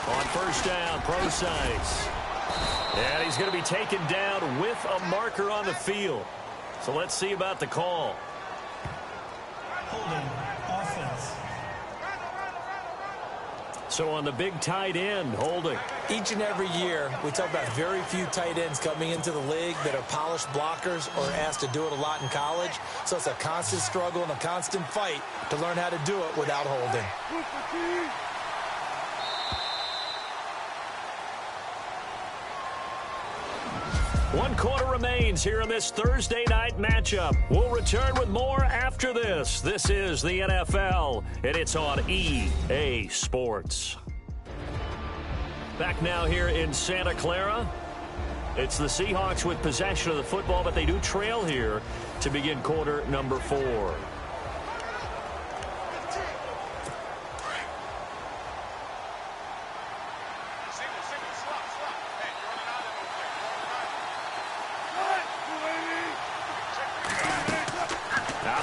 On first down, Procise. And he's going to be taken down with a marker on the field. So let's see about the call. Holding, offense. So on the big tight end, holding. Each and every year, we talk about very few tight ends coming into the league that are polished blockers or asked to do it a lot in college. So it's a constant struggle and a constant fight to learn how to do it without holding. One quarter remains here in this Thursday night matchup. We'll return with more after this. This is the NFL, and it's on EA Sports. Back now here in Santa Clara. It's the Seahawks with possession of the football, but they do trail here to begin quarter number 4.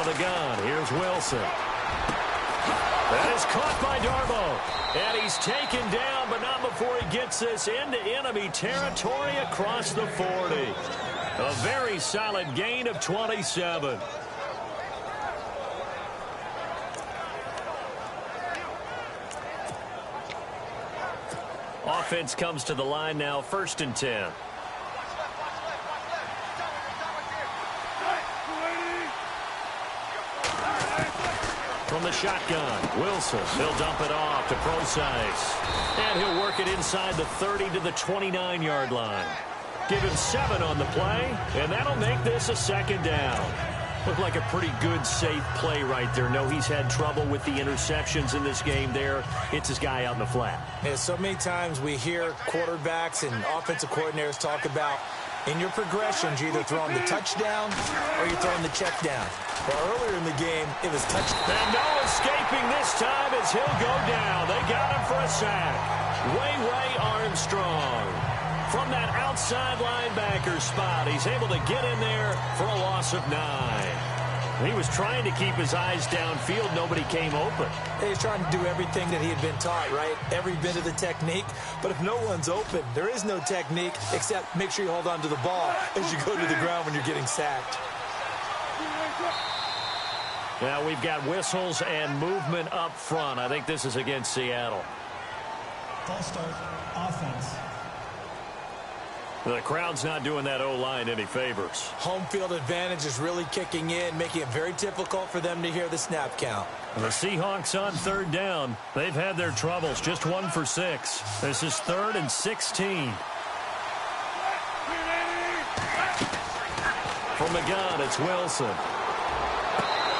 The gun. Here's Wilson. That is caught by Darbo. And he's taken down, but not before he gets this into enemy territory across the 40. A very solid gain of 27. Offense comes to the line now, 1st and 10. From the shotgun, Wilson, he'll dump it off to Procise. And he'll work it inside the 30 to the 29-yard line. Give him 7 on the play, and that'll make this a 2nd down. Looked like a pretty good, safe play right there. No, he's had trouble with the interceptions in this game there. Hits his guy out in the flat. Yeah, so many times we hear quarterbacks and offensive coordinators talk about in your progressions, you're either throwing the touchdown or you're throwing the check down. Well, earlier in the game, it was touchdown. And no escaping this time as he'll go down. They got him for a sack. Ray Armstrong. From that outside linebacker spot, he's able to get in there for a loss of 9. He was trying to keep his eyes downfield. Nobody came open. He's trying to do everything that he had been taught, right? Every bit of the technique. But if no one's open, there is no technique except make sure you hold on to the ball as you go to the ground when you're getting sacked. Now we've got whistles and movement up front. I think this is against Seattle. False start, offense. The crowd's not doing that O-line any favors. Home field advantage is really kicking in, making it very difficult for them to hear the snap count. And the Seahawks on third down. They've had their troubles, just 1 for 6. This is 3rd and 16. From the gun, it's Wilson.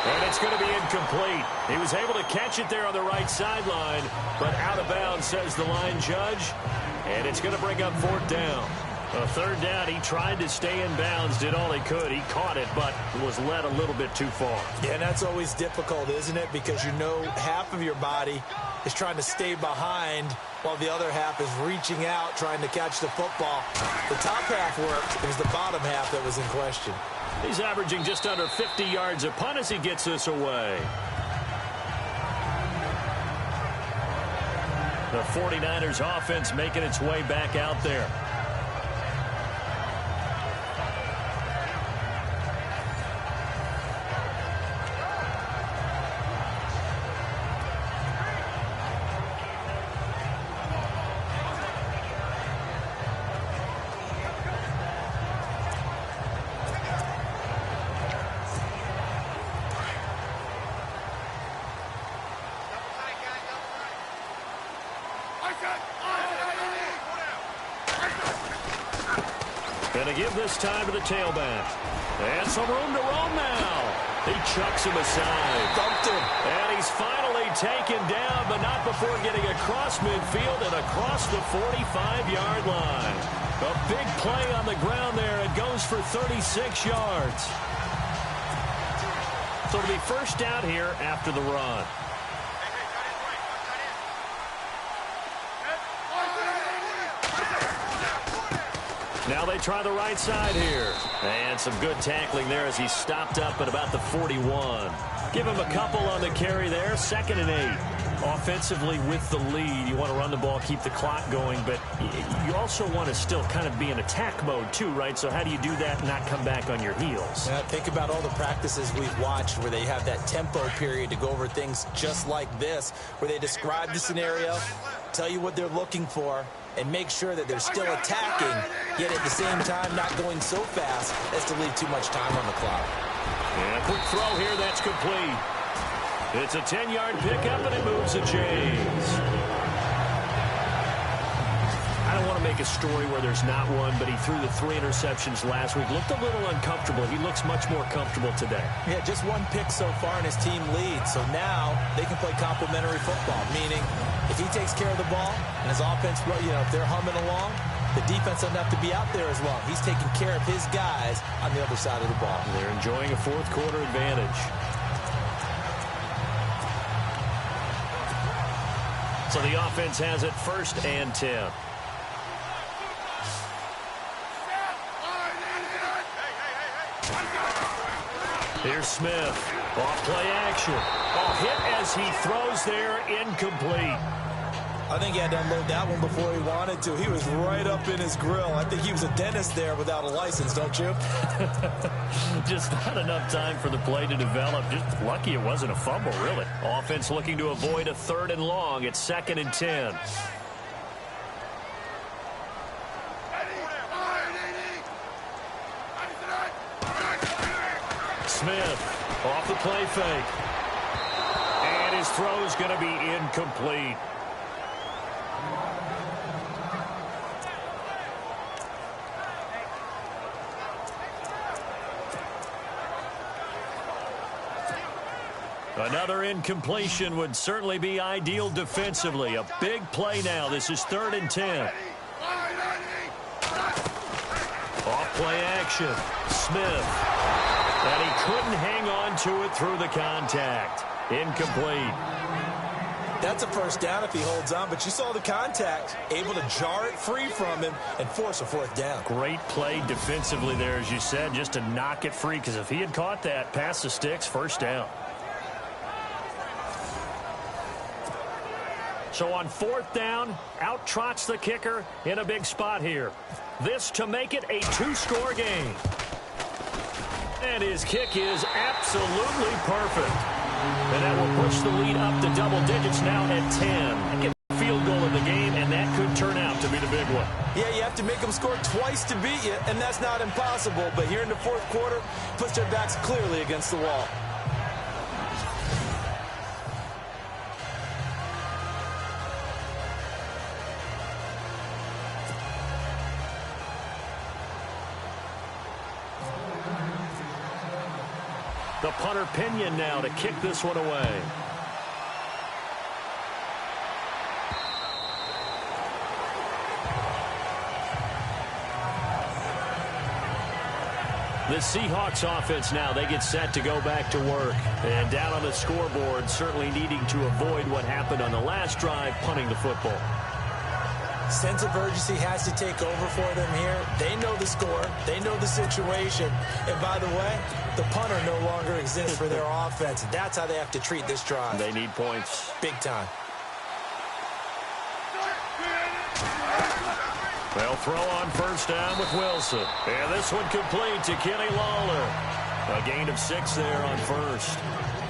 And it's going to be incomplete. He was able to catch it there on the right sideline, but out of bounds, says the line judge. And it's going to bring up 4th down. A 3rd down, he tried to stay in bounds, did all he could. He caught it, but was led a little bit too far. Yeah, and that's always difficult, isn't it? Because you know half of your body is trying to stay behind while the other half is reaching out, trying to catch the football. The top half worked. It was the bottom half that was in question. He's averaging just under 50 yards a punt as he gets this away. The 49ers offense making its way back out there. Going to give this time to the tailback. And some room to roam now. He chucks him aside. Dumped him. And he's finally taken down, but not before getting across midfield and across the 45-yard line. A big play on the ground there. It goes for 36 yards. So it'll be first down here after the run. Now they try the right side here. And some good tackling there as he stopped up at about the 41. Give him a couple on the carry there. 2nd and 8. Offensively with the lead, you want to run the ball, keep the clock going, but you also want to still kind of be in attack mode too, right? So how do you do that and not come back on your heels? Yeah, think about all the practices we've watched where they have that tempo period to go over things just like this, where they describe the scenario, tell you what they're looking for, and make sure that they're still attacking, yet at the same time not going so fast as to leave too much time on the clock. And a quick throw here, that's complete. It's a 10-yard pickup, and it moves the chains. I don't want to make a story where there's not one, but he threw the 3 interceptions last week. Looked a little uncomfortable. He looks much more comfortable today. Yeah, just 1 pick so far, and his team leads. So now they can play complementary football, meaning if he takes care of the ball and his offense, if they're humming along, the defense doesn't have to be out there as long. He's taking care of his guys on the other side of the ball. They're enjoying a 4th quarter advantage. So the offense has it 1st and 10. Here's Smith. Off play action. Hit as he throws there, incomplete. I think he had to unload that one before he wanted to. He was right up in his grill. I think he was a dentist there without a license, don't you? Just not enough time for the play to develop. Just lucky it wasn't a fumble, really. Offense looking to avoid a 3rd and long. It's 2nd and 10. Smith off the play fake. And his throw is going to be incomplete. Another incompletion would certainly be ideal defensively. A big play now. This is 3rd and 10. Off play action. Smith. And he couldn't hang on to it through the contact. Incomplete. That's a first down if he holds on, but you saw the contact, able to jar it free from him and force a 4th down. Great play defensively there, as you said, just to knock it free, because if he had caught that, past the sticks, 1st down. So on 4th down, out trots the kicker in a big spot here. This to make it a 2-score game. And his kick is absolutely perfect. And that will push the lead up to double digits now at 10. Get a field goal in the game, and that could turn out to be the big one. Yeah, you have to make them score twice to beat you, and that's not impossible. But here in the fourth quarter, puts their backs clearly against the wall. The punter Pinion now to kick this one away. The Seahawks offense now, they get set to go back to work. And down on the scoreboard, certainly needing to avoid what happened on the last drive, punting the football. Sense of urgency has to take over for them here. They know the score. They know the situation. And by the way, the punter no longer exists for their offense. That's how they have to treat this drive. They need points. Big time. They'll throw on first down with Wilson. And this one complete to Kenny Lawler. A gain of 6 there on first.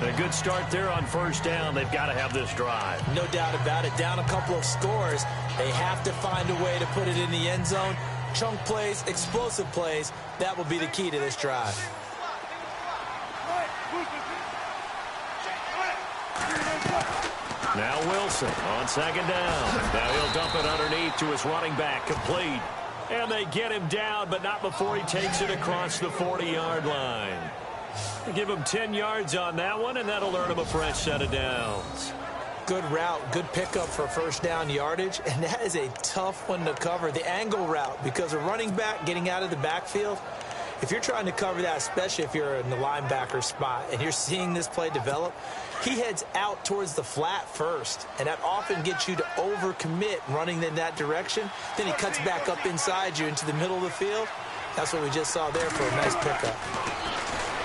A good start there on first down. They've got to have this drive. No doubt about it. Down a couple of scores. They have to find a way to put it in the end zone. Chunk plays, explosive plays. That will be the key to this drive. Now Wilson on second down. Now he'll dump it underneath to his running back. Complete. And they get him down, but not before he takes it across the 40-yard line. Give him 10 yards on that one, and that'll earn him a fresh set of downs. Good route, good pickup for first down yardage, and that is a tough one to cover. The angle route, because a running back getting out of the backfield, if you're trying to cover that, especially if you're in the linebacker spot and you're seeing this play develop, he heads out towards the flat first, and that often gets you to overcommit running in that direction. Then he cuts back up inside you into the middle of the field. That's what we just saw there for a nice pickup.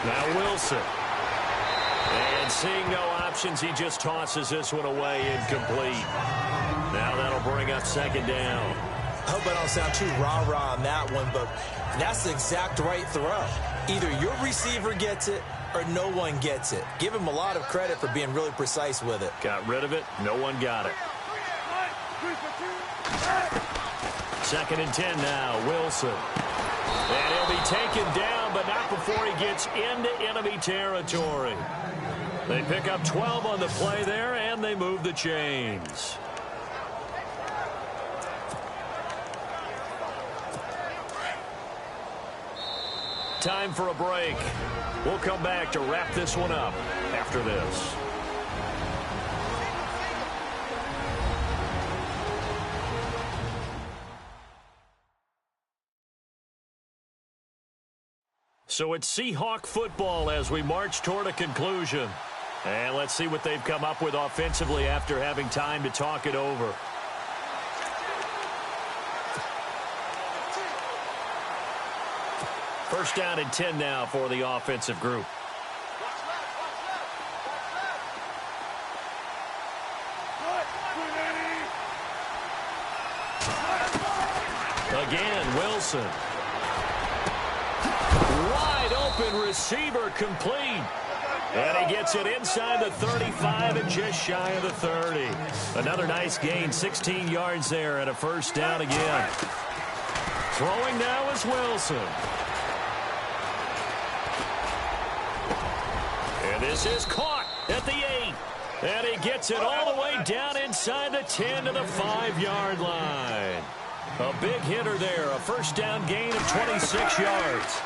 Now Wilson. And seeing no options, he just tosses this one away incomplete. Now that'll bring up second down. I hope I don't sound too rah-rah on that one, but that's the exact right throw. Either your receiver gets it or no one gets it. Give him a lot of credit for being really precise with it. Got rid of it. No one got it. Second and 10 now. Wilson. And he'll be taken down, but not before he gets into enemy territory. They pick up 12 on the play there, and they move the chains. Time for a break. We'll come back to wrap this one up after this. So it's Seahawk football as we march toward a conclusion. And let's see what they've come up with offensively after having time to talk it over. First down and 10 now for the offensive group. Again, Wilson. Wide open receiver complete. And he gets it inside the 35 and just shy of the 30. Another nice gain, 16 yards there and a first down again. Throwing now is Wilson. And this is caught at the 8. And he gets it all the way down inside the 10 to the 5-yard line. A big hitter there, a first down gain of 26 yards.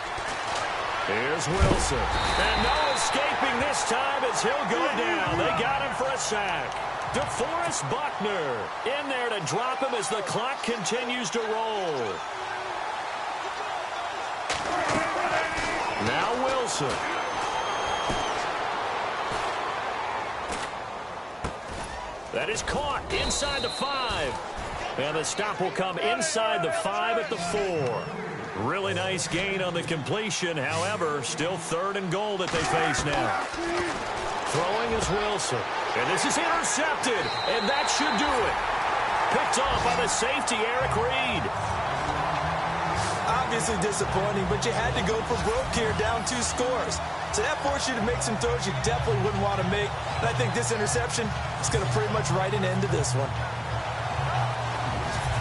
Here's Wilson. And no escaping this time as he'll go down. They got him for a sack. DeForest Buckner in there to drop him as the clock continues to roll. Now Wilson. That is caught inside the 5. And the stop will come inside the 5 at the 4. Really nice gain on the completion. However, still third and goal that they face now. Throwing is Wilson. And this is intercepted. And that should do it. Picked off by the safety, Eric Reed. obviously disappointing, but you had to go for broke here, down 2 scores. So that forced you to make some throws you definitely wouldn't want to make. And I think this interception is going to pretty much write an end to this one.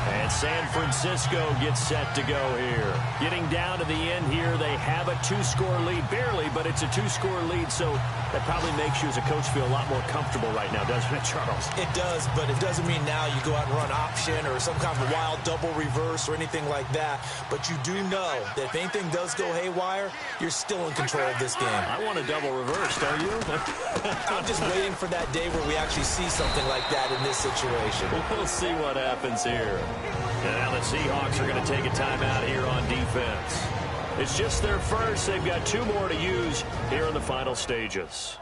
And San Francisco gets set to go here. Getting down to the end here, they have a 2-score lead. Barely, but it's a 2-score lead, so that probably makes you as a coach feel a lot more comfortable right now, doesn't it, Charles? It does, but it doesn't mean now you go out and run option or some kind of wild double reverse or anything like that. But you do know that if anything does go haywire, you're still in control of this game. I want a double reverse, don't you? I'm just waiting for that day where we actually see something like that in this situation. We'll see what happens here. And now the Seahawks are going to take a timeout here on defense. It's just their first. They've got 2 more to use here in the final stages.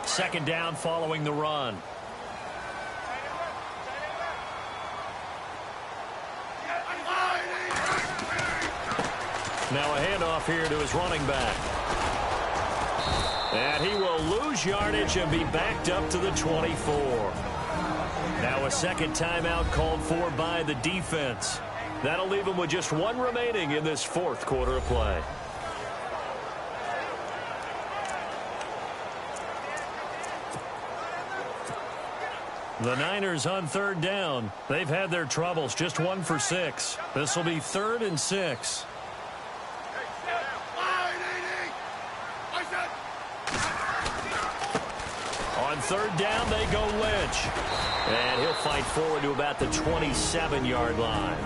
Second down following the run. Now a handoff here to his running back. And he will lose yardage and be backed up to the 24. Now a second timeout called for by the defense. That'll leave him with just 1 remaining in this 4th quarter of play. The Niners on 3rd down. They've had their troubles, just 1 for 6. This will be 3rd and 6. On 3rd down, they go Lynch. And he'll fight forward to about the 27-yard line.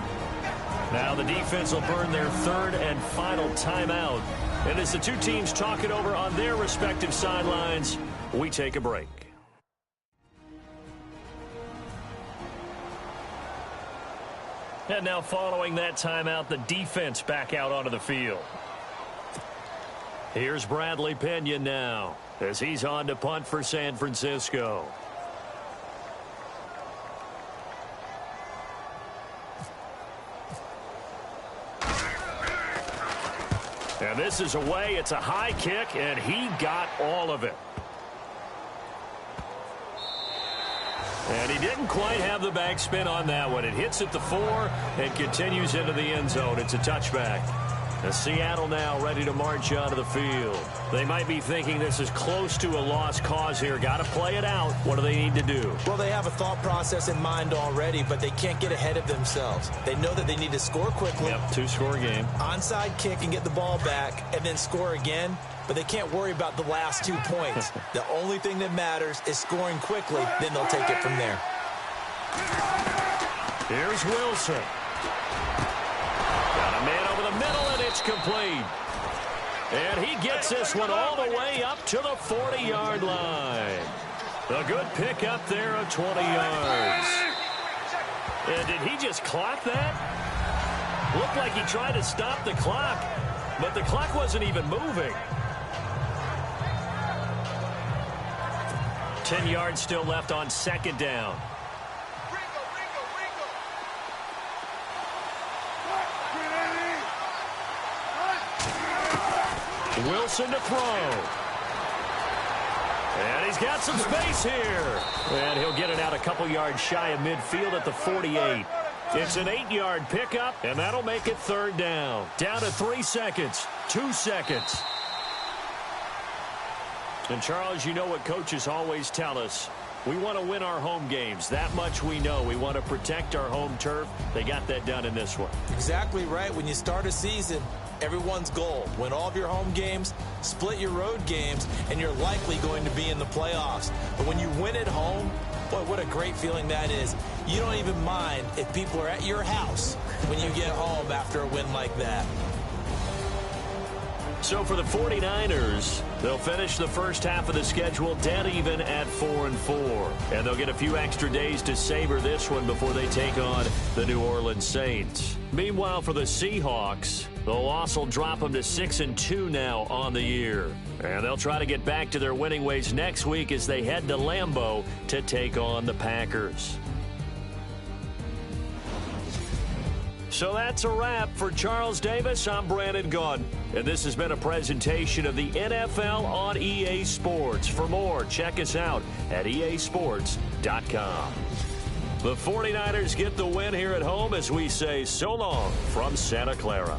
Now the defense will burn their 3rd and final timeout. And as the 2 teams talk it over on their respective sidelines, we take a break. And now following that timeout, the defense back out onto the field. Here's Bradley Pinion now as he's on to punt for San Francisco. And this is away. It's a high kick, and he got all of it. And he didn't quite have the backspin on that one. It hits at the 4 and continues into the end zone. It's a touchback. And Seattle now ready to march onto the field. They might be thinking this is close to a lost cause here. Got to play it out. What do they need to do? Well, they have a thought process in mind already, but they can't get ahead of themselves. They know that they need to score quickly. Yep, 2-score game. Onside kick and get the ball back and then score again. But they can't worry about the last 2 points. The only thing that matters is scoring quickly. Then they'll take it from there. Here's Wilson. Got a man over the middle, and it's complete. And he gets this one all the way up to the 40-yard line. A good pick up there of 20 yards. And did he just clock that? Looked like he tried to stop the clock, but the clock wasn't even moving. 10 yards still left on 2nd down. Wilson to throw. And he's got some space here. And he'll get it out a couple yards shy of midfield at the 48. It's an 8-yard pickup, and that'll make it 3rd down. Down to 3 seconds. 2 seconds. And, Charles, you know what coaches always tell us. We want to win our home games. That much we know. We want to protect our home turf. They got that done in this one. Exactly right. When you start a season, everyone's goal: win all of your home games, split your road games, and you're likely going to be in the playoffs. But when you win at home, boy, what a great feeling that is. You don't even mind if people are at your house when you get home after a win like that. So for the 49ers, they'll finish the first half of the schedule dead even at 4-4. And they'll get a few extra days to savor this one before they take on the New Orleans Saints. Meanwhile, for the Seahawks, the loss will drop them to 6-2 now on the year. And they'll try to get back to their winning ways next week as they head to Lambeau to take on the Packers. So that's a wrap. For Charles Davis, I'm Brandon Gaudin. And this has been a presentation of the NFL on EA Sports. For more, check us out at easports.com. The 49ers get the win here at home as we say so long from Santa Clara.